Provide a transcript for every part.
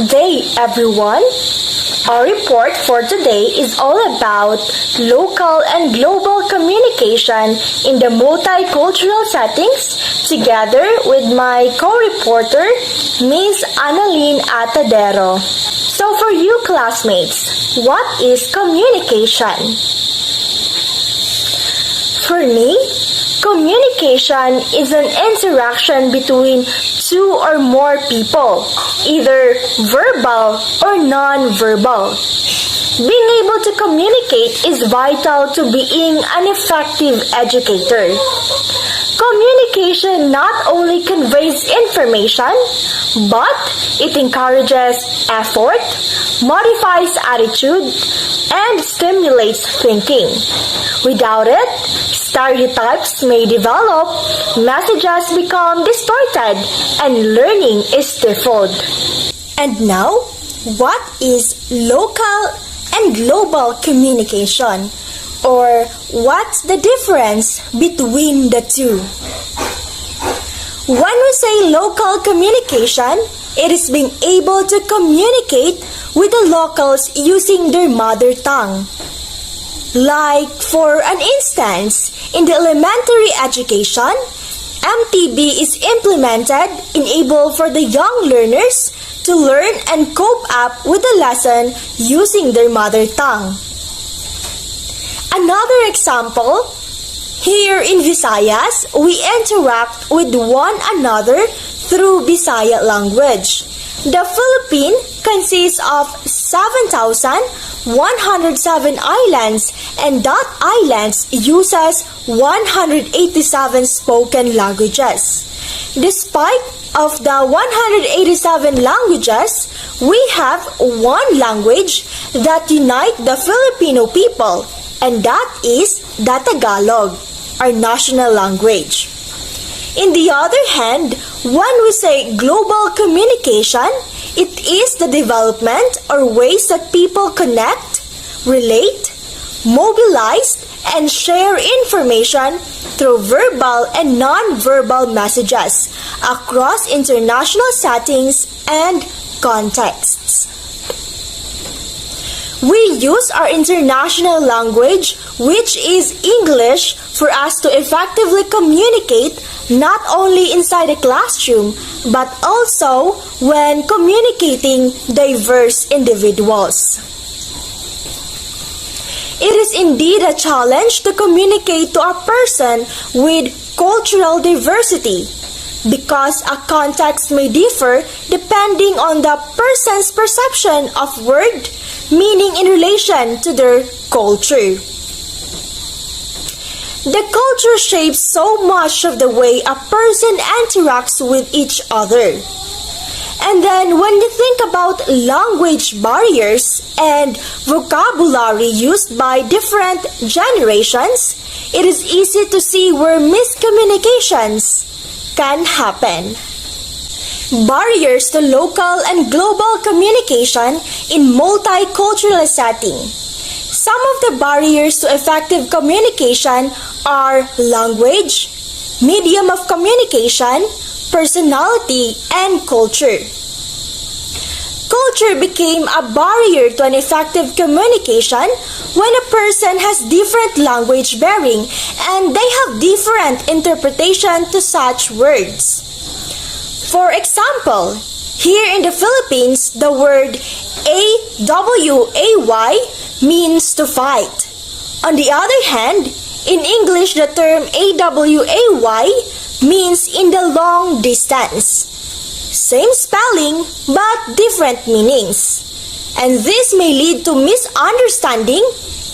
day, everyone. Our report for today is all about local and global communication in the multicultural settings, together with my co-reporter, Ms. Annalyn Atadero. So for you classmates, what is communication? For me, communication is an interaction between two or more people, either verbal or non-verbal. Being able to communicate is vital to being an effective educator. Communication not only conveys information, but it encourages effort, modifies attitude, and stimulates thinking. Without it, stereotypes may develop, messages become distorted, and learning is stifled. And now, what is local and global communication? Or what's the difference between the two? When we say local communication, it is being able to communicate with the locals using their mother tongue. Like, for an instance, in the elementary education, MTB is implemented, enable for the young learners to learn and cope up with the lesson using their mother tongue. Another example, here in Visayas, we interact with one another through Bisaya language. The Philippines consists of 7,107 islands, and that islands uses 187 spoken languages. Despite of the 187 languages, we have one language that unites the Filipino people, and that is the Tagalog, our national language. In the other hand, when we say global communication, it is the development or ways that people connect, relate, mobilize, and share information through verbal and non-verbal messages across international settings and contexts. We use our international language, which is English, for us to effectively communicate not only inside a classroom, but also when communicating diverse individuals. It is indeed a challenge to communicate to a person with cultural diversity, because a context may differ depending on the person's perception of word, meaning in relation to their culture. The culture shapes so much of the way a person interacts with each other. And then when you think about language barriers and vocabulary used by different generations, it is easy to see where miscommunications can happen. Barriers to local and global communication in multicultural setting. Some of the barriers to effective communication are language, medium of communication, personality, and culture. Culture became a barrier to an effective communication when a person has different language bearing and they have different interpretation to such words. For example, here in the Philippines, the word AWAY means to fight. On the other hand, in English, the term AWAY means in the long distance. Same spelling, but different meanings. And this may lead to misunderstanding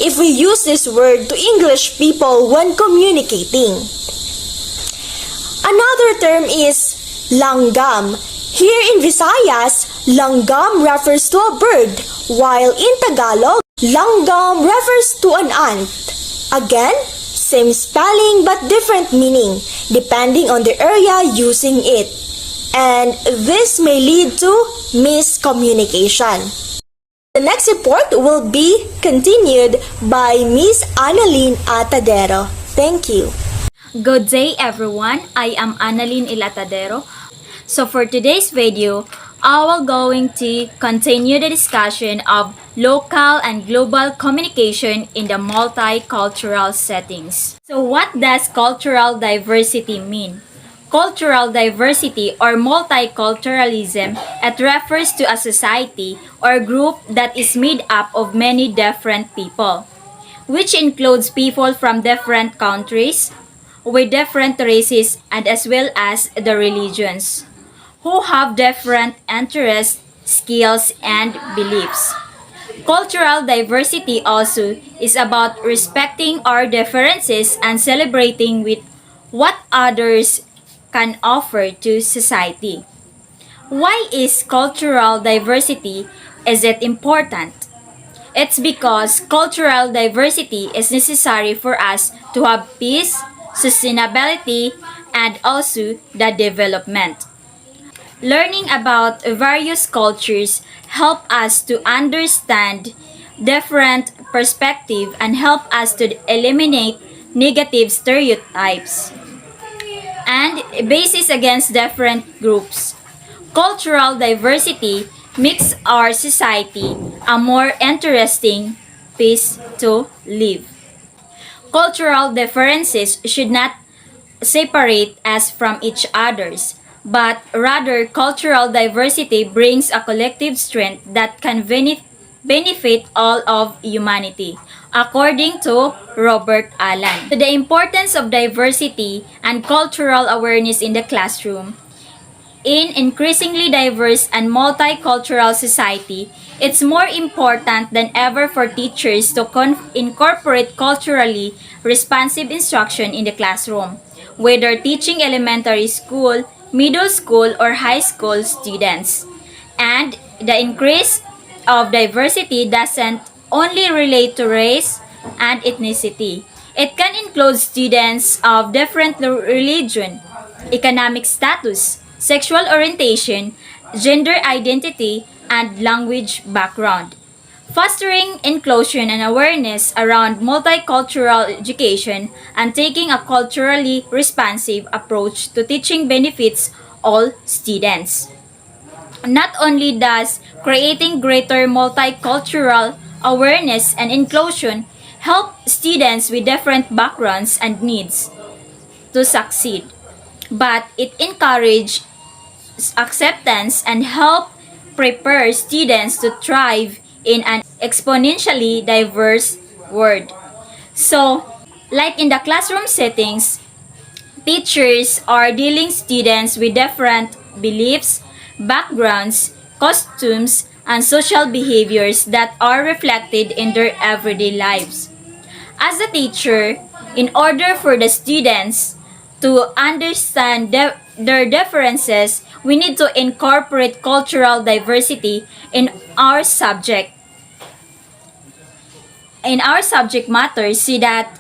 if we use this word to English people when communicating. Another term is langgam. Here in Visayas, langgam refers to a bird, while in Tagalog, langgam refers to an ant. Again, same spelling but different meaning, depending on the area using it. And this may lead to miscommunication. The next report will be continued by Ms. Annalyn Atadero. Thank you. Good day everyone, I am Annalyn Atadero. So for today's video, I will going to continue the discussion of local and global communication in the multicultural settings. So what does cultural diversity mean? Cultural diversity or multiculturalism, it refers to a society or group that is made up of many different people, which includes people from different countries, with different races and as well as the religions, who have different interests, skills, and beliefs. Cultural diversity also is about respecting our differences and celebrating with what others can offer to society. Why is cultural diversity is it important? It's because cultural diversity is necessary for us to have peace, sustainability, and also the development. Learning about various cultures help us to understand different perspective and help us to eliminate negative stereotypes and basis against different groups. Cultural diversity makes our society a more interesting place to live. Cultural differences should not separate us from each others, but rather cultural diversity brings a collective strength that can benefit all of humanity, according to Robert Allen. So the importance of diversity and cultural awareness in the classroom. In increasingly diverse and multicultural society, it's more important than ever for teachers to incorporate culturally responsive instruction in the classroom, whether teaching elementary school, middle school, or high school students. And the increase of diversity doesn't only relate to race and ethnicity. It can include students of different religion, economic status, sexual orientation, gender identity, and language background. Fostering inclusion and awareness around multicultural education and taking a culturally responsive approach to teaching benefits all students. Not only does creating greater multicultural awareness and inclusion help students with different backgrounds and needs to succeed, but it encourages acceptance and help prepare students to thrive in an exponentially diverse world. So, like in the classroom settings, teachers are dealing students with different beliefs, backgrounds, costumes, and social behaviors that are reflected in their everyday lives. As a teacher, in order for the students to understand their differences, we need to incorporate cultural diversity in our subject matter so that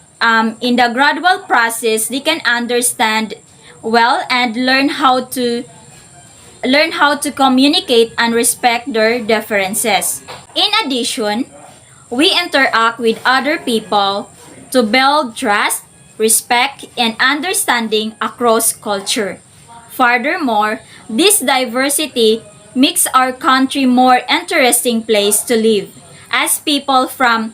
in the gradual process they can understand well and learn how to communicate and respect their differences. In addition, we interact with other people to build trust, respect, and understanding across culture. Furthermore, this diversity makes our country more interesting place to live, as people from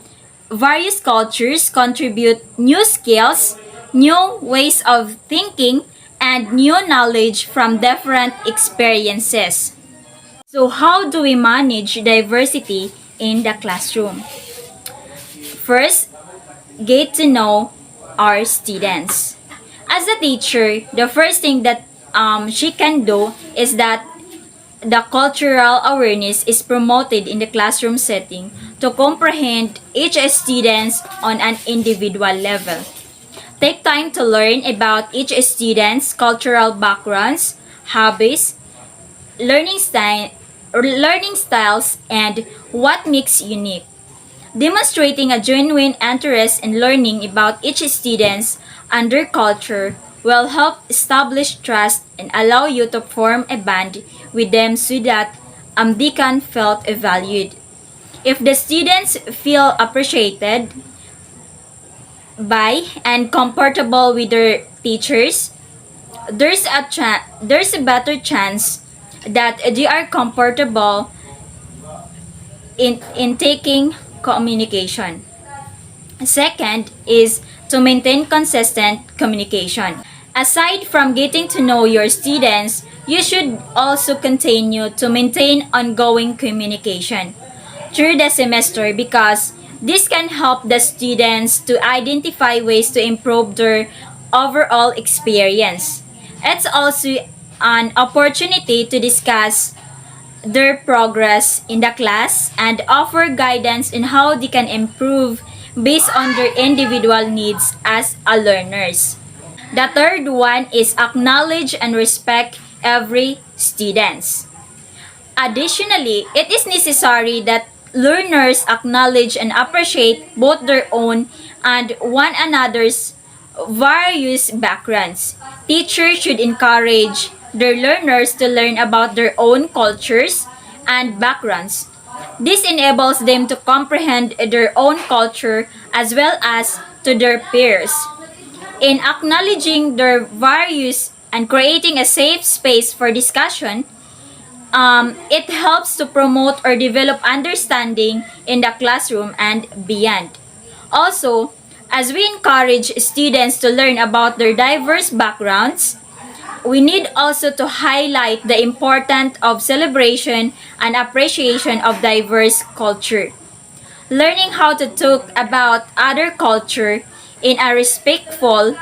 various cultures contribute new skills, new ways of thinking, and new knowledge from different experiences. So how do we manage diversity in the classroom? First, get to know our students. As a teacher, the first thing that she can do is that the cultural awareness is promoted in the classroom setting to comprehend each student on an individual level. Take time to learn about each student's cultural backgrounds, hobbies, learning style, learning styles, and what makes unique. Demonstrating a genuine interest in learning about each student's and their culture will help establish trust and allow you to form a bond with them so that they can feel valued. If the students feel appreciated by and comfortable with their teachers, there's a better chance that they are comfortable in taking communication. Second is to maintain consistent communication. Aside from getting to know your students, you should also continue to maintain ongoing communication through the semester because this can help the students to identify ways to improve their overall experience. It's also an opportunity to discuss their progress in the class and offer guidance in how they can improve based on their individual needs as a learners. The third one is acknowledge and respect every students. Additionally, it is necessary that learners acknowledge and appreciate both their own and one another's various backgrounds. Teachers should encourage their learners to learn about their own cultures and backgrounds. This enables them to comprehend their own culture as well as to their peers. In acknowledging their values and creating a safe space for discussion, it helps to promote or develop understanding in the classroom and beyond. Also, as we encourage students to learn about their diverse backgrounds, we need also to highlight the importance of celebration and appreciation of diverse culture. Learning how to talk about other culture in a respectful,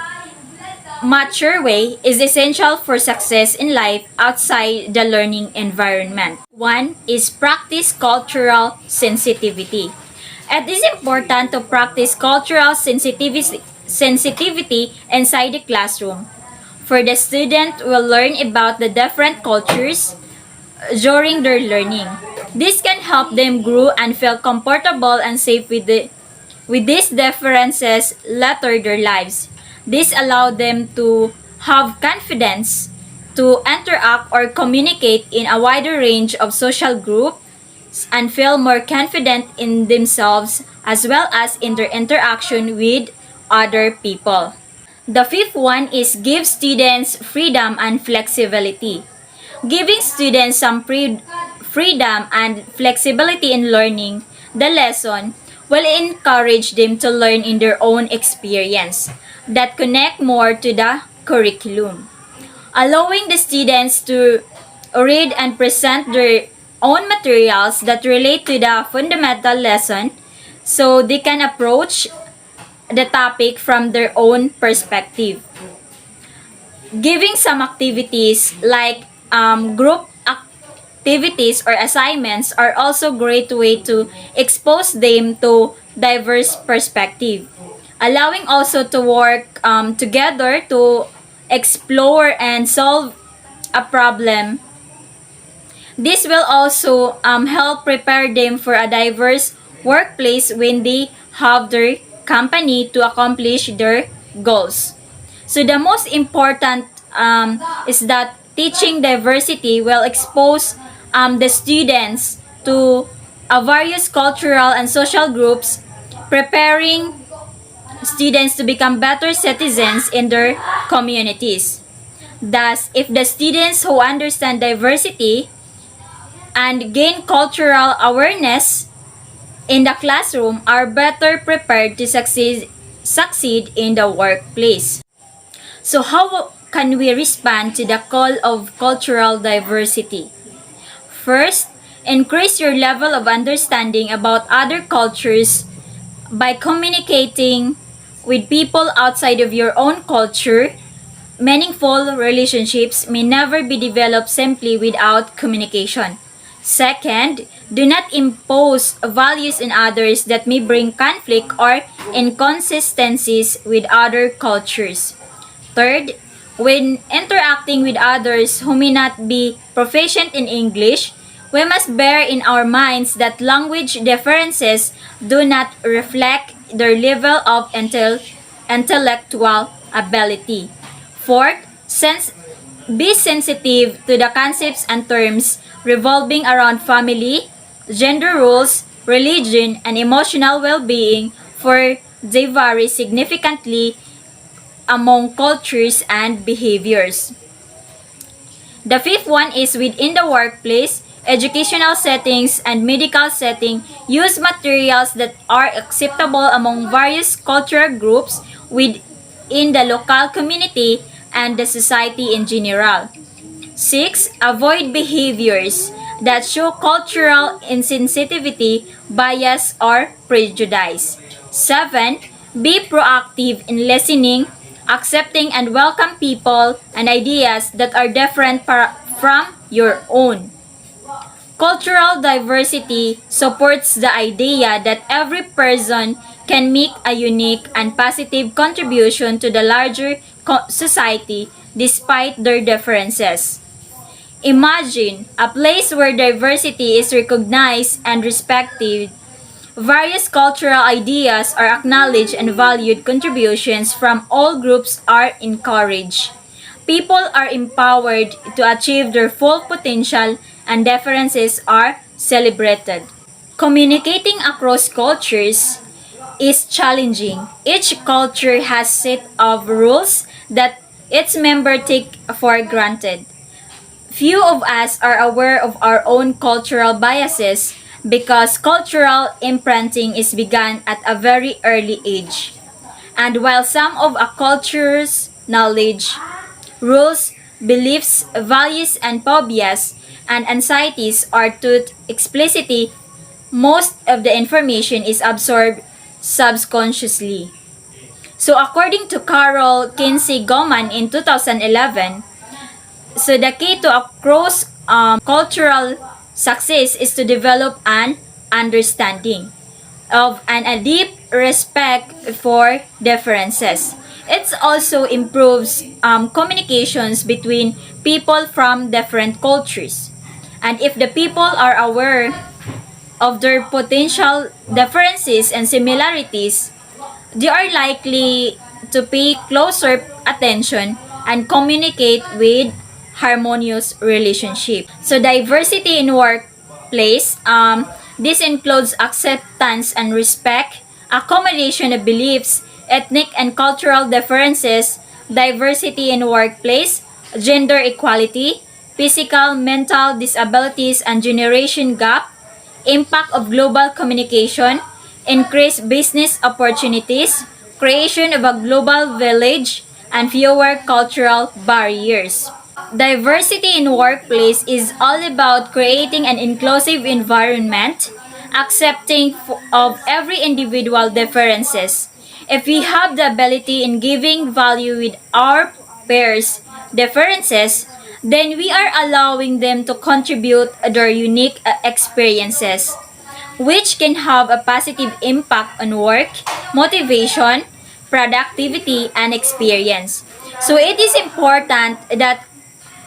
mature way is essential for success in life outside the learning environment. One is practice cultural sensitivity. It is important to practice cultural sensitivity inside the classroom. For the student will learn about the different cultures during their learning. This can help them grow and feel comfortable and safe with these differences later their lives. This allows them to have confidence to interact or communicate in a wider range of social groups and feel more confident in themselves as well as in their interaction with other people. The fifth one is give students freedom and flexibility. Giving students some freedom and flexibility in learning the lesson will encourage them to learn in their own experience that connect more to the curriculum. Allowing the students to read and present their own materials that relate to the fundamental lesson so they can approach the topic from their own perspective. Giving some activities like group activities or assignments are also great way to expose them to diverse perspective. Allowing also to work together to explore and solve a problem. This will also help prepare them for a diverse workplace when they have their company to accomplish their goals. So the most important is that teaching diversity will expose the students to various cultural and social groups, preparing students to become better citizens in their communities. Thus, if the students who understand diversity and gain cultural awareness in the classroom are better prepared to succeed in the workplace. So how can we respond to the call of cultural diversity? First, increase your level of understanding about other cultures by communicating with people outside of your own culture. Meaningful relationships may never be developed simply without communication. Second, do not impose values in others that may bring conflict or inconsistencies with other cultures. Third, when interacting with others who may not be proficient in English, we must bear in our minds that language differences do not reflect their level of intellectual ability. Fourth, be sensitive to the concepts and terms revolving around family, gender roles, religion, and emotional well-being, for they vary significantly among cultures and behaviors. The fifth one is within the workplace, educational settings, and medical setting, use materials that are acceptable among various cultural groups within the local community and the society in general. 6. Avoid behaviors that show cultural insensitivity, bias, or prejudice. 7. Be proactive in listening, accepting, and welcome people and ideas that are different from your own. Cultural diversity supports the idea that every person can make a unique and positive contribution to the larger society despite their differences. Imagine a place where diversity is recognized and respected. Various cultural ideas are acknowledged and valued contributions from all groups are encouraged. People are empowered to achieve their full potential and differences are celebrated. Communicating across cultures is challenging. Each culture has set of rules that its members take for granted. Few of us are aware of our own cultural biases because cultural imprinting is begun at a very early age. And while some of a culture's knowledge, rules, beliefs, values, and phobias and anxieties are taught explicitly, most of the information is absorbed subconsciously. So according to Carol Kinsey Goman in 2011, so the key to a cross cultural success is to develop an understanding of and a deep respect for differences. It also improves communications between people from different cultures. And if the people are aware of their potential differences and similarities, they are likely to pay closer attention and communicate with harmonious relationship. So diversity in workplace, this includes acceptance and respect, accommodation of beliefs, ethnic and cultural differences, diversity in workplace, gender equality, physical, mental disabilities and generation gap, impact of global communication, increased business opportunities, creation of a global village, and fewer cultural barriers. Diversity in workplace is all about creating an inclusive environment, accepting of every individual differences. If we have the ability in giving value with our peers' differences, then we are allowing them to contribute their unique experiences, which can have a positive impact on work, motivation, productivity, and experience. So it is important that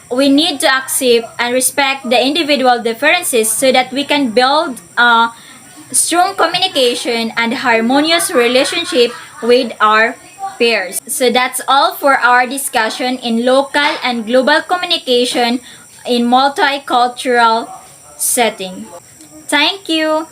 we need to accept and respect the individual differences so that we can build a strong communication and harmonious relationship with our peers. So that's all for our discussion in local and global communication in multicultural setting. Thank you.